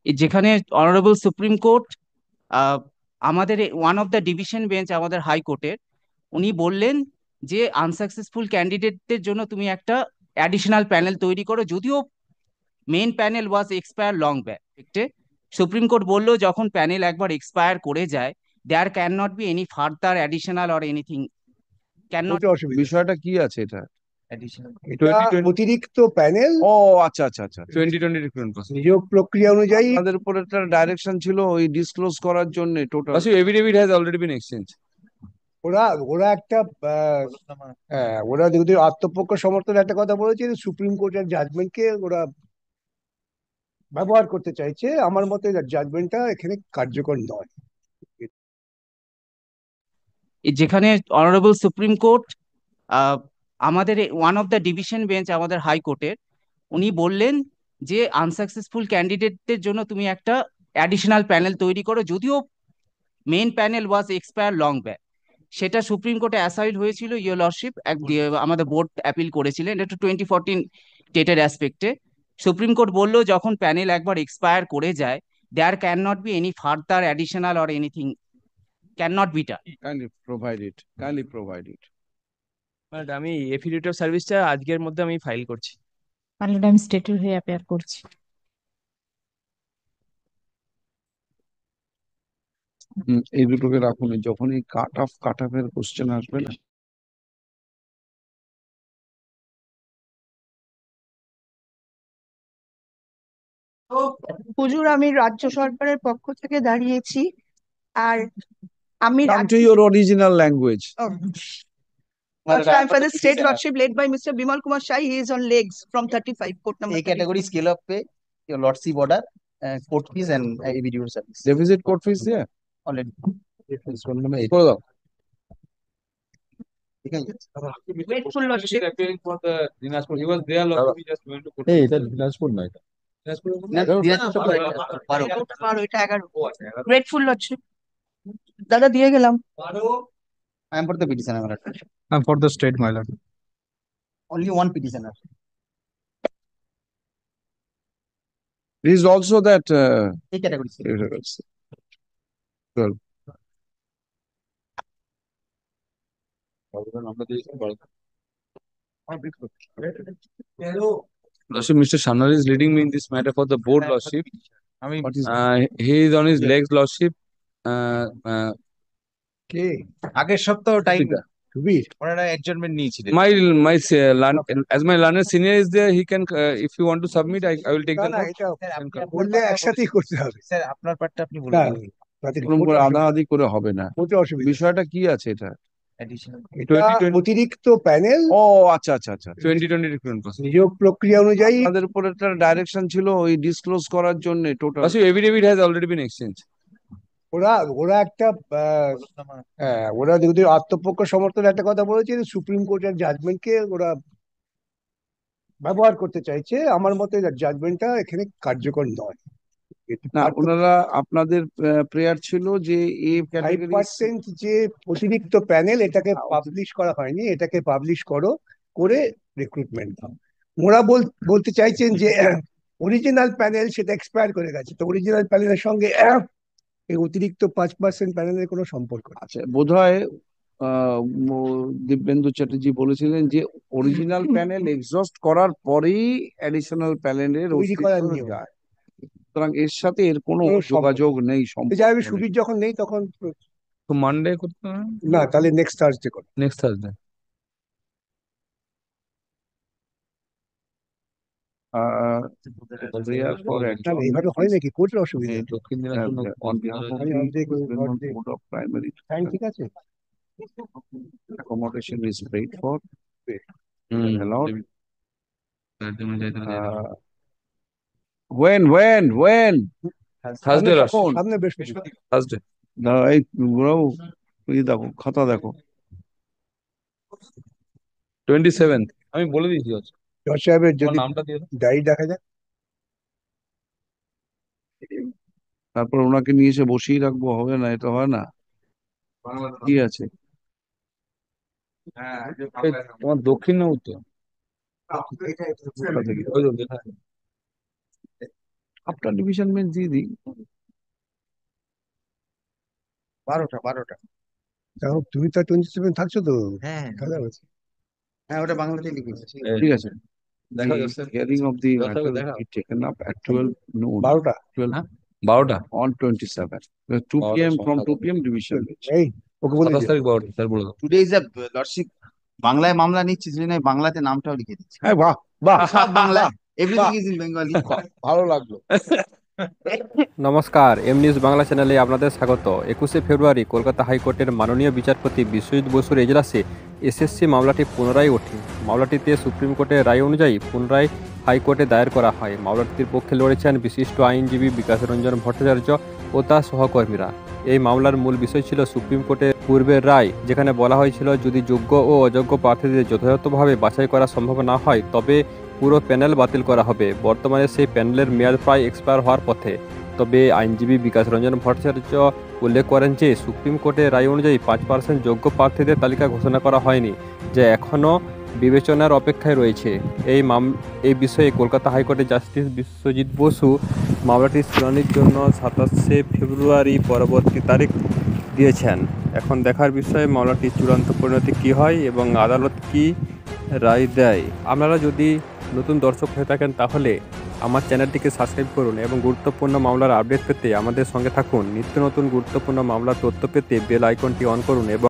যেখানে honourable supreme court আমাদের one of the division bench আমাদের হাইকোর্টের উনি বললেন যে আনসাকসেসফুল ক্যান্ডিডেটদের জন্য তুমি একটা অ্যাডিশনাল প্যানেল তৈরি করো, যদিও main panel was expire long back. Supreme court বললো যখন প্যানেল একবার এক্সপায়ার করে যায়, there can not be any further additional or anything can not. কোর্টে অসুবিধা বিষয়টা কি আছে এটা? এটা 2020 অতিরিক্ত প্যানেল ও আচ্ছা আচ্ছা আচ্ছা 2020 রিক্রুটমেন্ট প্রসেস। নিয়োগ প্রক্রিয়া অনুযায়ী আমাদের উপর একটা ডাইরেকশন ছিল ওই ডিসক্লোজ করার জন্য total affidavit has already been exchange. ওরা ওরা একটা হ্যাঁ, ওরা যদি আত্মপক্ষ সমর্থনের একটা কথা বলেছে, সুপ্রিম কোর্টের জাজমেন্টকে ওরা ব্যবহার করতে চাইছে। আমার মতে জাজমেন্টটা এখানে কার্যকর নয়। যেখানে অনারেবল সুপ্রিম কোর্ট আমাদের one of the division bench আমাদের হাইকোর্টের উনি বললেন যে আনসাকসেসফুল ক্যান্ডিডেটদের জন্য তুমি একটা অ্যাডিশনাল প্যানেল তৈরি করো, যদিও main panel was expire long back. সেটা সুপ্রিম কোর্টে অ্যাসাইল হয়েছিল, ইয়োর লর্ডশিপ আমাদের বোর্ড অ্যাপিল করেছিলেন, এটা 2014 ডেটের অ্যাসপেক্টে। সুপ্রিম কোর্ট বললো যখন প্যানেল একবার এক্সপায়ার করে যায়, there can not be any further additional or anything can not be done. Kindly provide it. But আমি এফিডেভিট অফ সার্ভিসটা আজকের মধ্যে আমি ফাইল করছি। তাহলে আমি স্টেটের হয়ে অ্যাপিয়ার করছি। এই দুটোকে রাখুন, যখনই কাট অফের কোশ্চেন আসবে না। হুজুর, আমি রাজ্য সরকারের পক্ষ থেকে দাঁড়িয়েছি। আর আমি Come to your original language. Also, I'm for the state lordship led by Mr. Bimal Kumar Shai. He is on legs from 35, court number A category scale up pay, your lordship order, court fees and ABDO service. Deficit court fees there. Already. করে দাও। grateful lordship. এই এটা দিনাজপুর না, এটা এটা 11 grateful lordship. দাদা দিয়ে গেলাম। I am for the petitioner. My lord. I'm for the state, my lord. Only one petitioner. There is also that A category scale. well, Lordship, Mr. Shanar is leading me in this matter for the board, Lordship. He is on his legs, Lordship. কে আগের সপ্তাহ time Subir ওনারা adjournment নিয়েছিলেন। As my learner senior is there, he can, if you want to submit, I will take না the না, note. এটা sir আপনি বললে একসাথেই করতে হবে। স্যার আপনার পার্টটা আপনি না, বলুন। তাতে এরকম করে আধা-আধি করে হবে না। কোর্টে অসুবিধা। বিষয়টা কি আছে এটা? অ্যাডিশনাল এটা 2020 অতিরিক্ত প্যানেল ও আচ্ছা আচ্ছা আচ্ছা 2020 রিক্রুটমেন্ট প্রসেস। নিয়োগ প্রক্রিয়া অনুযায়ী আমাদের উপর একটা ডাইরেকশন ছিল ওই ডিসক্লোজ করার জন্য total affidavit has already been exchange. ওরা ওরা একটা হ্যাঁ, ওরা যদি আত্মপক্ষ সমর্থনের একটা কথা বলেছে, সুপ্রিম কোর্টের জাজমেন্টকে ওরা ব্যবহার করতে চাইছে। আমার মতে জাজমেন্টটা এখানে কার্যকর নয়। না, ওনারা আপনাদের প্রেয়ার ছিল যে এই 5% যে অতিরিক্ত প্যানেল, এটাকে পাবলিশ করা হয়নি, এটাকে পাবলিশ করে রিক্রুটমেন্ট দাও। ওরা বলতে চাইছেন যে অরিজিনাল প্যানেল সেটা এক্সপায়ার করে গেছে, তো অরিজিনাল প্যানেলের সঙ্গে এই অতিরিক্ত 5% প্যানেলের কোনো সম্পর্ক নেই। আছে বোধহয় দিব্যেন্দু চ্যাটার্জি বলেছিলেন যে অরিজিনাল প্যানেল এক্সস্ট করার পরেই অ্যাডিশনাল প্যানেলের তৈরি করার নিয়ম। যায়, সুতরাং এর সাথে এর কোনো কোনো সম্পর্ক যোগাযোগ নেই। যাই হোক, সুবীর যখন নেই তখন তো মানডে করতে হবে না, তাহলে নেক্সট থার্সডে করো। Next Thursday. prayer for না, adjournment এইভাবে হয় নাকি? কোর্টের অসুবিধা। দক্ষিণ দিনাজপুর on behalf of আমি the অর্ধেক Board of Primary টাইম ঠিক আছে। accommodation is paid for, allowed. When? Thursday কখন? সামনে বৃহস্পতিবার। থার্সডে না, এই বাবু, এই দেখো খাতা দেখো। 27th আমি বলে দিয়েছি আজ। জজ সাহেবের যদি নামটা দিয়ে দাও। ডায়েরি দেখা যায়, তারপর ওনাকে নিয়ে এসে বসিয়ে রাখবো, হবে না, এটা হয় না। কি আছে? এই, তোমার দক্ষিণ না উত্তর? কোথা থেকে? ওই তো লেখা আছে। আফটার ডিভিশন বেঞ্চ দিয়ে দিই। 12টা। তাও তুমি তো 27 থাকছো তো, হ্যাঁ তাহলে হবে। হ্যাঁ, ওটা বাংলাতে লিখেছি। ঠিক আছে। Hearing of the matter be taken up at 12 noon. 12টা 12 on 27. 2 p.m. from 2 p.m. division bench. এই ওকে বলে 27 দিও। তারিখ 12টা, স্যার বলে দাও। টুডে ইজ আ লর্ডশিপ, বাংলায় মামলা নিচ্ছি সেজন্য বাংলাতে নামটাও লিখে দিচ্ছি। হ্যাঁ, বাহ বাহ সব বাংলায়, এভরিথিং ইজ ইন বেঙ্গলি। ভালো লাগলো। নমস্কার, এম নিউজ বাংলা চ্যানেলে আপনাদের স্বাগত। 21শে ফেব্রুয়ারি কলকাতা হাইকোর্টের মাননীয় বিচারপতি বিশ্বজিৎ বসুর এজলাসে এসএসসি মামলাটি পুনরায় ওঠে। মামলাটিতে সুপ্রিম কোর্টের রায় অনুযায়ী পুনরায় হাইকোর্টে দায়ের করা হয়। মামলাটির পক্ষে লড়েছেন বিশিষ্ট আইনজীবী বিকাশ রঞ্জন ভট্টাচার্য ও তার সহকর্মীরা। এই মামলার মূল বিষয় ছিল সুপ্রিম কোর্টের পূর্বের রায়, যেখানে বলা হয়েছিল যদি যোগ্য ও অযোগ্য প্রার্থীদের যথাযথভাবে বাছাই করা সম্ভব না হয় তবে পুরো প্যানেল বাতিল করা হবে। বর্তমানে সেই প্যানেলের মেয়াদ প্রায় এক্সপায়ার হওয়ার পথে। তবে আইনজীবী বিকাশ রঞ্জন ভট্টাচার্য উল্লেখ করেন যে সুপ্রিম কোর্টের রায় অনুযায়ী 5% যোগ্য প্রার্থীদের তালিকা ঘোষণা করা হয়নি, যা এখনও বিবেচনার অপেক্ষায় রয়েছে। এই বিষয়ে কলকাতা হাইকোর্টের জাস্টিস বিশ্বজিৎ বসু মামলাটির শুনানির জন্য 27শে ফেব্রুয়ারি পরবর্তী তারিখ দিয়েছেন। এখন দেখার বিষয়ে মামলাটির চূড়ান্ত পরিণতি কী হয় এবং আদালত কী রায় দেয়। আপনারা যদি নতুন দর্শক হয়ে থাকেন তাহলে আমার চ্যানেলটিকে সাবস্ক্রাইব করুন এবং গুরুত্বপূর্ণ মামলার আপডেট পেতে আমাদের সঙ্গে থাকুন। নিত্য নতুন গুরুত্বপূর্ণ মামলার তথ্য পেতে বেল আইকনটি অন করুন এবং